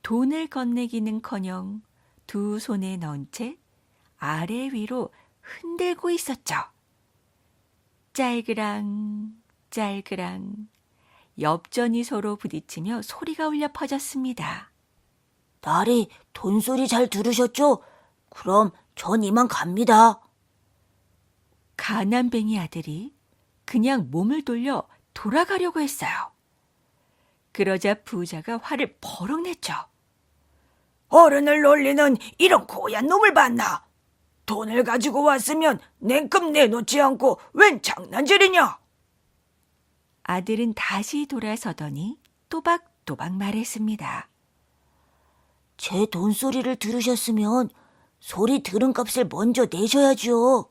돈을 건네기는커녕 두 손에 넣은 채 아래 위로 흔들고 있었죠. 짤그랑 짤그랑 엽전이 서로 부딪히며 소리가 울려 퍼졌습니다. 나리 돈소리 잘 들으셨죠? 그럼 전 이만 갑니다. 가난뱅이 아들이 그냥 몸을 돌려 돌아가려고 했어요. 그러자 부자가 화를 버럭 냈죠. 어른을 놀리는 이런 고얀 놈을 봤나? 돈을 가지고 왔으면 냉큼 내놓지 않고 웬 장난질이냐? 아들은 다시 돌아서더니 또박또박 말했습니다. 제 돈소리를 들으셨으면 소리 들은 값을 먼저 내셔야죠.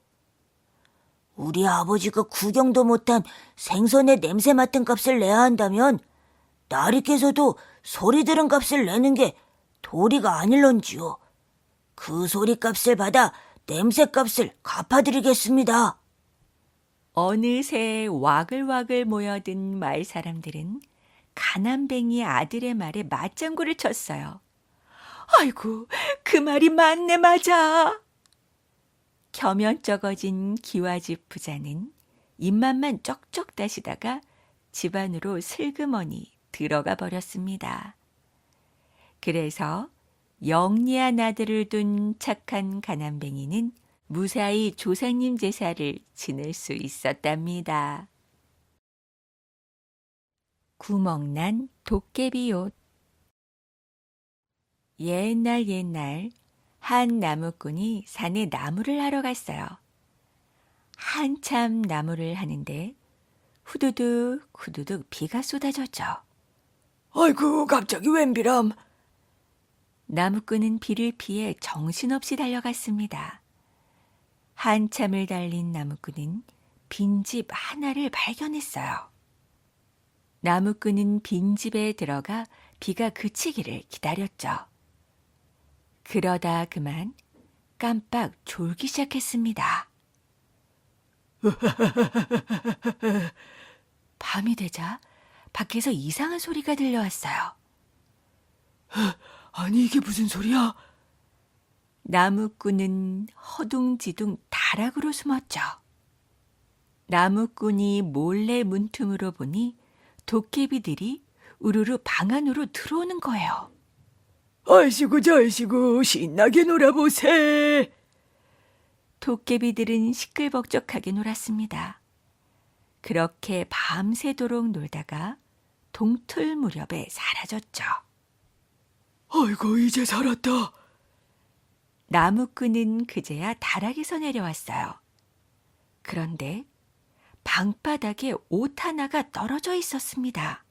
우리 아버지가 구경도 못한 생선의 냄새 맡은 값을 내야 한다면 나리께서도 소리 들은 값을 내는 게 도리가 아닐런지요. 그 소리 값을 받아 냄새 값을 갚아드리겠습니다. 어느새 와글와글 모여든 마을 사람들은 가난뱅이 아들의 말에 맞장구를 쳤어요. 아이고, 그 말이 맞네 맞아. 겸연쩍어진 기와집 부자는 입맛만 쩍쩍 다시다가 집 안으로 슬그머니 들어가 버렸습니다. 그래서 영리한 아들을 둔 착한 가난뱅이는 무사히 조상님 제사를 지낼 수 있었답니다. 구멍난 도깨비 옷. 옛날 한 나무꾼이 산에 나무를 하러 갔어요. 한참 나무를 하는데 후두둑 후두둑 비가 쏟아졌죠. 아이고 갑자기 웬비람. 나무꾼은 비를 피해 정신없이 달려갔습니다. 한참을 달린 나무꾼은 빈집 하나를 발견했어요. 나무꾼은 빈집에 들어가 비가 그치기를 기다렸죠. 그러다 그만 깜빡 졸기 시작했습니다. 밤이 되자 밖에서 이상한 소리가 들려왔어요. 아니 이게 무슨 소리야? 나무꾼은 허둥지둥 다락으로 숨었죠. 나무꾼이 몰래 문틈으로 보니 도깨비들이 우르르 방 안으로 들어오는 거예요. 아이시고 저이시고 신나게 놀아보세. 도깨비들은 시끌벅적하게 놀았습니다. 그렇게 밤새도록 놀다가 동틀 무렵에 사라졌죠. 아이고 이제 살았다. 나무꾼은 그제야 다락에서 내려왔어요. 그런데 방바닥에 옷 하나가 떨어져 있었습니다.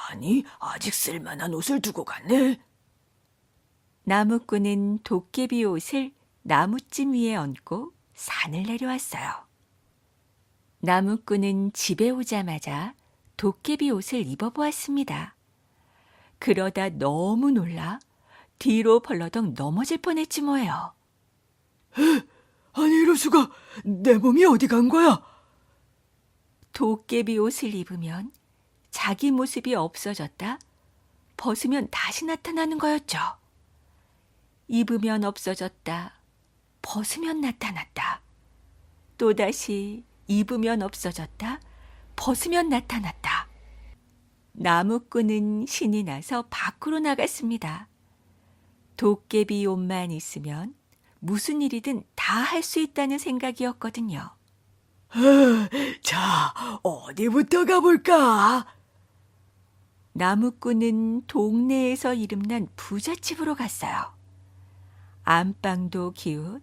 아니 아직 쓸만한 옷을 두고 갔네. 나무꾼은 도깨비 옷을 나무찜 위에 얹고 산을 내려왔어요. 나무꾼은 집에 오자마자 도깨비 옷을 입어보았습니다. 그러다 너무 놀라 뒤로 벌러덩 넘어질 뻔했지 뭐예요. 아니 이럴 수가. 내 몸이 어디 간 거야? 도깨비 옷을 입으면 자기 모습이 없어졌다, 벗으면 다시 나타나는 거였죠. 입으면 없어졌다, 벗으면 나타났다. 또다시 입으면 없어졌다, 벗으면 나타났다. 나무꾼은 신이 나서 밖으로 나갔습니다. 도깨비 옷만 있으면 무슨 일이든 다 할 수 있다는 생각이었거든요. 자, 어디부터 가볼까? 나무꾼은 동네에서 이름난 부잣집으로 갔어요. 안방도 기웃,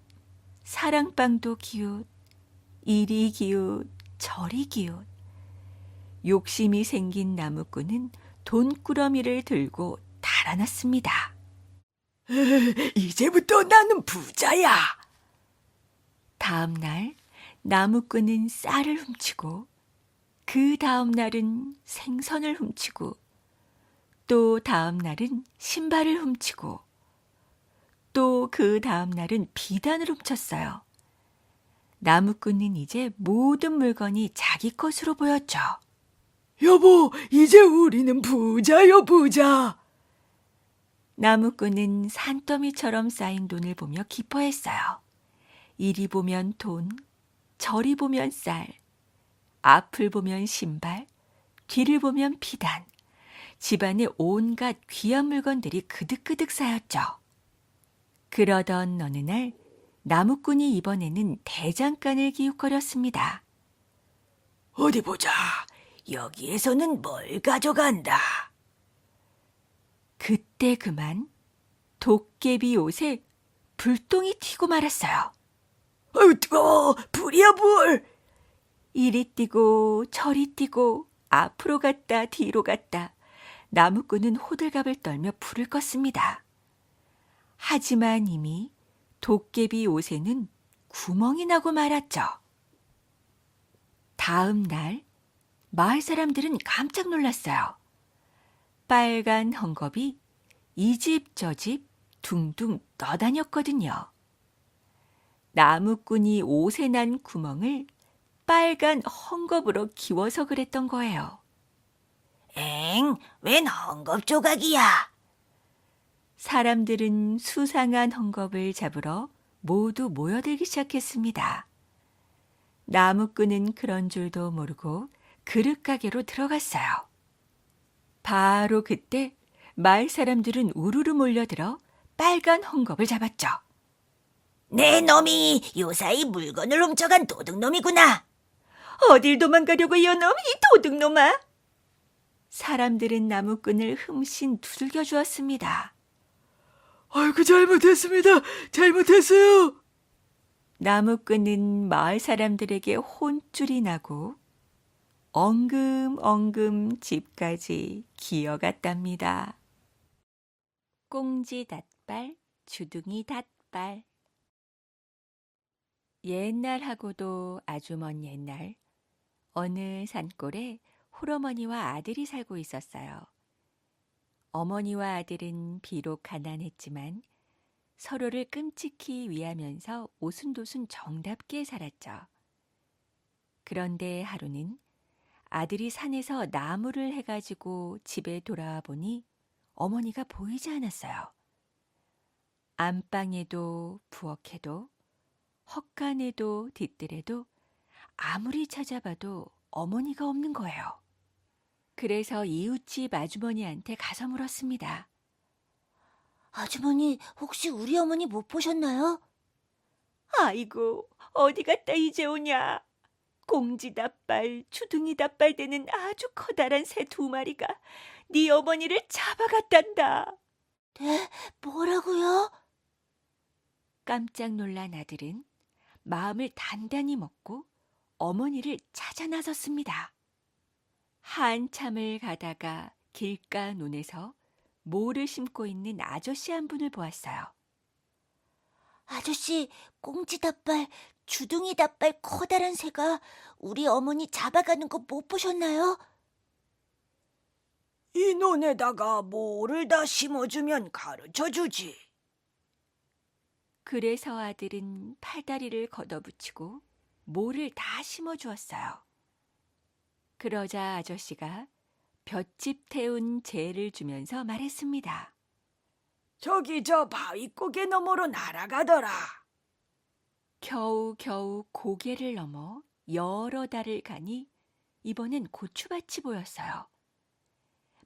사랑방도 기웃, 이리 기웃, 저리 기웃. 욕심이 생긴 나무꾼은 돈꾸러미를 들고 달아났습니다. 이제부터 나는 부자야. 다음 날 나무꾼은 쌀을 훔치고, 그 다음 날은 생선을 훔치고, 또 다음 날은 신발을 훔치고, 또 그 다음 날은 비단을 훔쳤어요. 나무꾼은 이제 모든 물건이 자기 것으로 보였죠. 여보, 이제 우리는 부자요, 부자. 나무꾼은 산더미처럼 쌓인 돈을 보며 기뻐했어요. 이리 보면 돈, 저리 보면 쌀, 앞을 보면 신발, 뒤를 보면 비단. 집안에 온갖 귀한 물건들이 그득그득 쌓였죠. 그러던 어느 날 나무꾼이 이번에는 대장간을 기웃거렸습니다. 어디 보자. 여기에서는 뭘 가져간다. 그때 그만 도깨비 옷에 불똥이 튀고 말았어요. 아유, 뜨거워. 불이야, 불. 이리 뛰고 저리 뛰고 앞으로 갔다 뒤로 갔다 나무꾼은 호들갑을 떨며 불을 껐습니다. 하지만 이미 도깨비 옷에는 구멍이 나고 말았죠. 다음 날 마을 사람들은 깜짝 놀랐어요. 빨간 헝겊이 이 집 저 집 둥둥 떠다녔거든요. 나무꾼이 옷에 난 구멍을 빨간 헝겊으로 기워서 그랬던 거예요. 엥, 웬 헝겊 조각이야? 사람들은 수상한 헝겊을 잡으러 모두 모여들기 시작했습니다. 나무꾼은 그런 줄도 모르고 그릇 가게로 들어갔어요. 바로 그때 마을 사람들은 우르르 몰려들어 빨간 헝겊을 잡았죠. 내 놈이 요사이 물건을 훔쳐간 도둑놈이구나. 어딜 도망가려고 이놈, 이 도둑놈아! 사람들은 나무꾼을 흠씬 두들겨 주었습니다. 아이고, 잘못했습니다. 잘못했어요. 나무꾼은 마을 사람들에게 혼쭐이 나고 엉금엉금 집까지 기어갔답니다. 꽁지 닷발, 주둥이 닷발. 옛날하고도 아주 먼 옛날, 어느 산골에 홀어머니와 아들이 살고 있었어요. 어머니와 아들은 비록 가난했지만 서로를 끔찍히 위하면서 오순도순 정답게 살았죠. 그런데 하루는 아들이 산에서 나무를 해가지고 집에 돌아와 보니 어머니가 보이지 않았어요. 안방에도 부엌에도 헛간에도 뒷뜰에도 아무리 찾아봐도 어머니가 없는 거예요. 그래서 이웃집 아주머니한테 가서 물었습니다. 아주머니, 혹시 우리 어머니 못 보셨나요? 아이고, 어디 갔다 이제 오냐? 공지다빨, 주둥이다빨 되는 아주 커다란 새 2마리가 네 어머니를 잡아갔단다. 네, 뭐라고요? 깜짝 놀란 아들은 마음을 단단히 먹고 어머니를 찾아 나섰습니다. 한참을 가다가 길가 논에서 모를 심고 있는 아저씨 한 분을 보았어요. 아저씨, 꽁지다빨, 주둥이다빨 커다란 새가 우리 어머니 잡아가는 거 못 보셨나요? 이 논에다가 뭐를 다 심어주면 가르쳐주지. 그래서 아들은 팔다리를 걷어붙이고 모를 다 심어주었어요. 그러자 아저씨가 볏짚 태운 재를 주면서 말했습니다. 저기 저 바위고개 너머로 날아가더라. 겨우겨우 고개를 넘어 여러 달을 가니 이번엔 고추밭이 보였어요.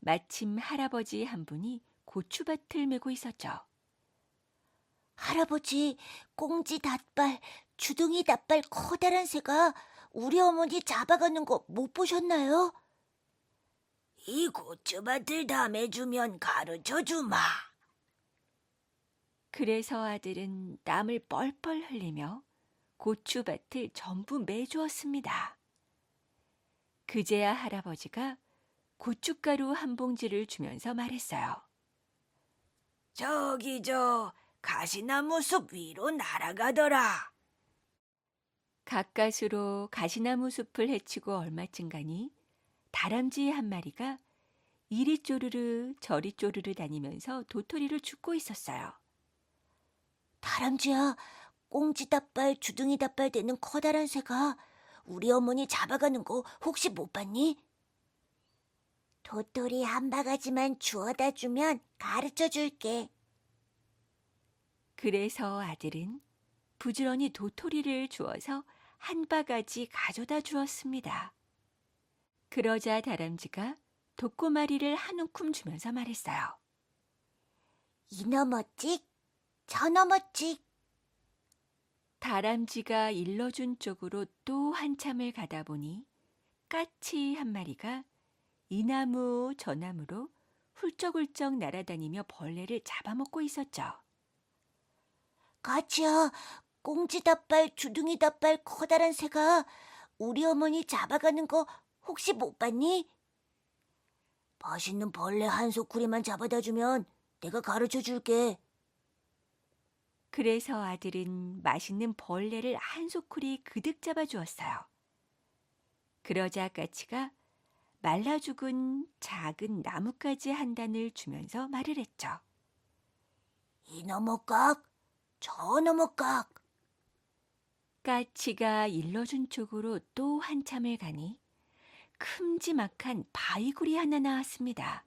마침 할아버지 한 분이 고추밭을 메고 있었죠. 할아버지, 꽁지다빨, 주둥이다빨 커다란 새가 우리 어머니 잡아가는 거 못 보셨나요? 이 고추밭을 다 매주면 가르쳐주마. 그래서 아들은 땀을 뻘뻘 흘리며 고추밭을 전부 매주었습니다. 그제야 할아버지가 고춧가루 한 봉지를 주면서 말했어요. 저기 저 가시나무 숲 위로 날아가더라. 가까스로 가시나무 숲을 헤치고 얼마쯤 가니 다람쥐 한 마리가 이리 쪼르르 저리 쪼르르 다니면서 도토리를 줍고 있었어요. 다람쥐야, 꽁지다빨, 주둥이다빨 되는 커다란 새가 우리 어머니 잡아가는 거 혹시 못 봤니? 도토리 한 바가지만 주워다 주면 가르쳐 줄게. 그래서 아들은 부지런히 도토리를 주어서 한 바가지 가져다 주었습니다. 그러자 다람쥐가 독고마리를 한 움큼 주면서 말했어요. 이너머 찍, 저너머 찍. 다람쥐가 일러준 쪽으로 또 한참을 가다 보니 까치 한 마리가 이 나무 저 나무로 훌쩍훌쩍 날아다니며 벌레를 잡아먹고 있었죠. 가치야, 꽁지다빨, 주둥이다빨 커다란 새가 우리 어머니 잡아가는 거 혹시 못 봤니? 맛있는 벌레 한 소쿠리만 잡아다 주면 내가 가르쳐 줄게. 그래서 아들은 맛있는 벌레를 한 소쿠리 그득 잡아 주었어요. 그러자 까치가 말라 죽은 작은 나뭇가지 한 단을 주면서 말을 했죠. 이너머 깍, 저너머 깍. 까치가 일러준 쪽으로 또 한참을 가니 큼지막한 바위굴이 하나 나왔습니다.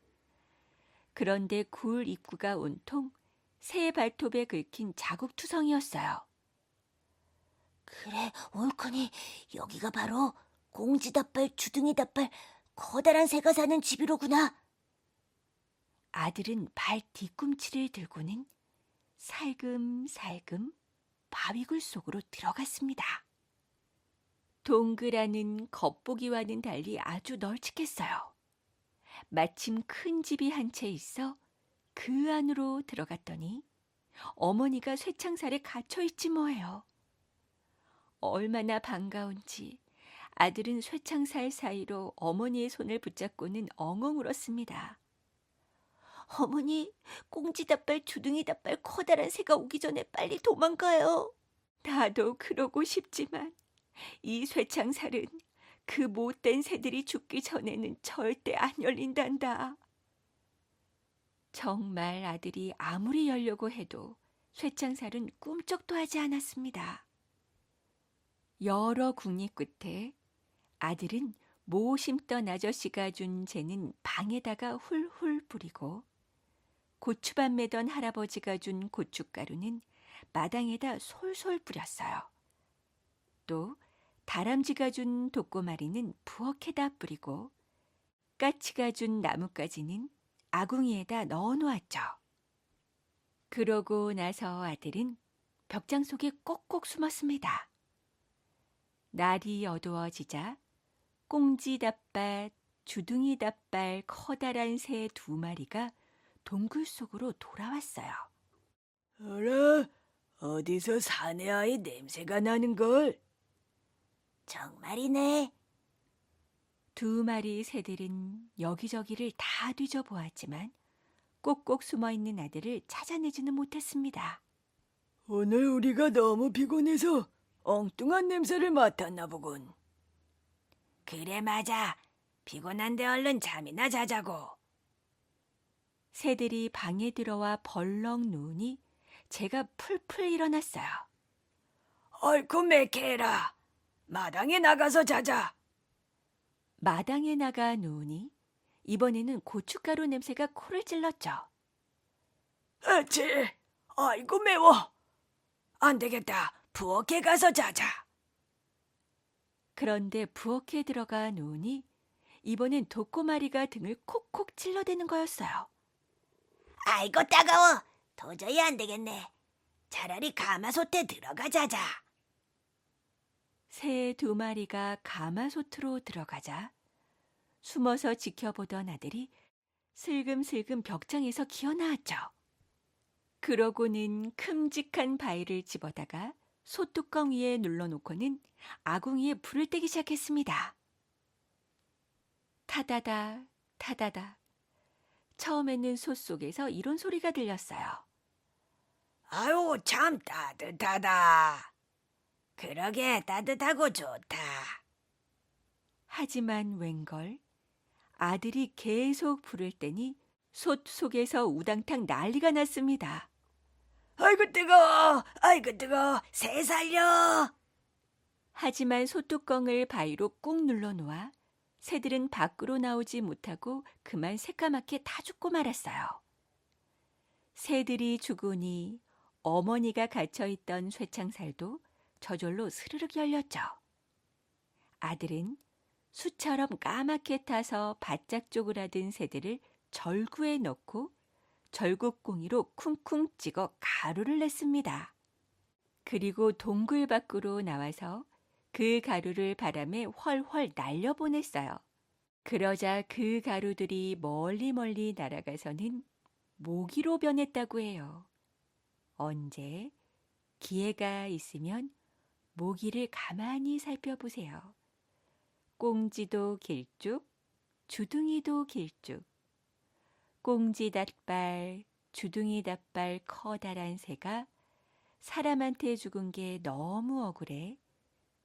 그런데 굴 입구가 온통 새 발톱에 긁힌 자국투성이었어요. 그래, 옳거니 여기가 바로 공지다빨, 주둥이다빨 커다란 새가 사는 집이로구나. 아들은 발 뒤꿈치를 들고는 살금살금 바위굴 속으로 들어갔습니다. 동그라는 겉보기와는 달리 아주 널찍했어요. 마침 큰 집이 한 채 있어 그 안으로 들어갔더니 어머니가 쇠창살에 갇혀있지 뭐예요. 얼마나 반가운지 아들은 쇠창살 사이로 어머니의 손을 붙잡고는 엉엉 울었습니다. 어머니, 꽁지다빨, 주둥이다빨 커다란 새가 오기 전에 빨리 도망가요. 나도 그러고 싶지만 이 쇠창살은 그 못된 새들이 죽기 전에는 절대 안 열린단다. 정말 아들이 아무리 열려고 해도 쇠창살은 꿈쩍도 하지 않았습니다. 여러 궁리 끝에 아들은 모 심던 아저씨가 준 재는 방에다가 훌훌 뿌리고 고추밭 매던 할아버지가 준 고춧가루는 마당에다 솔솔 뿌렸어요. 또 다람쥐가 준 독고마리는 부엌에다 뿌리고 까치가 준 나뭇가지는 아궁이에다 넣어놓았죠. 그러고 나서 아들은 벽장 속에 꼭꼭 숨었습니다. 날이 어두워지자 꽁지닷밭, 주둥이닷발 커다란 새 2마리가 동굴 속으로 돌아왔어요. 어라, 어디서 사내 아이 냄새가 나는걸? 정말이네. 2마리 새들은 여기저기를 다 뒤져보았지만 꼭꼭 숨어있는 아들을 찾아내지는 못했습니다. 오늘 우리가 너무 피곤해서 엉뚱한 냄새를 맡았나 보군. 그래, 맞아. 피곤한데 얼른 잠이나 자자고. 새들이 방에 들어와 벌렁 누우니 제가 풀풀 일어났어요. 옳고 매캐라. 마당에 나가서 자자. 마당에 나가 누우니 이번에는 고춧가루 냄새가 코를 찔렀죠. 아치, 아이고 매워. 안 되겠다. 부엌에 가서 자자. 그런데 부엌에 들어가 누우니 이번엔 독고마리가 등을 콕콕 찔러대는 거였어요. 아이고, 따가워. 도저히 안 되겠네. 차라리 가마솥에 들어가 자자. 새 2마리가 가마솥으로 들어가자 숨어서 지켜보던 아들이 슬금슬금 벽장에서 기어나왔죠. 그러고는 큼직한 바위를 집어다가 솥뚜껑 위에 눌러놓고는 아궁이에 불을 떼기 시작했습니다. 타다다 타다다. 처음에는 솥 속에서 이런 소리가 들렸어요. 아유, 참 따뜻하다. 그러게 따뜻하고 좋다. 하지만 웬걸 아들이 계속 불을 떼니 솥 속에서 우당탕 난리가 났습니다. 아이고 뜨거워. 아이고 뜨거워. 새 살려. 하지만 솥뚜껑을 바위로 꾹 눌러놓아 새들은 밖으로 나오지 못하고 그만 새까맣게 다 죽고 말았어요. 새들이 죽으니 어머니가 갇혀있던 쇠창살도 저절로 스르륵 열렸죠. 아들은 수처럼 까맣게 타서 바짝 쪼그라든 새들을 절구에 넣고 절구꽁이로 쿵쿵 찍어 가루를 냈습니다. 그리고 동굴 밖으로 나와서 그 가루를 바람에 훨훨 날려보냈어요. 그러자 그 가루들이 멀리 날아가서는 모기로 변했다고 해요. 언제 기회가 있으면 모기를 가만히 살펴보세요. 꽁지도 길쭉, 주둥이도 길쭉. 꽁지닷발, 주둥이닷발 커다란 새가 사람한테 죽은 게 너무 억울해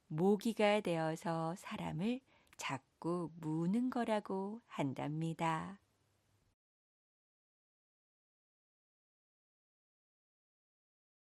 모기가 되어서 사람을 자꾸 무는 거라고 한답니다.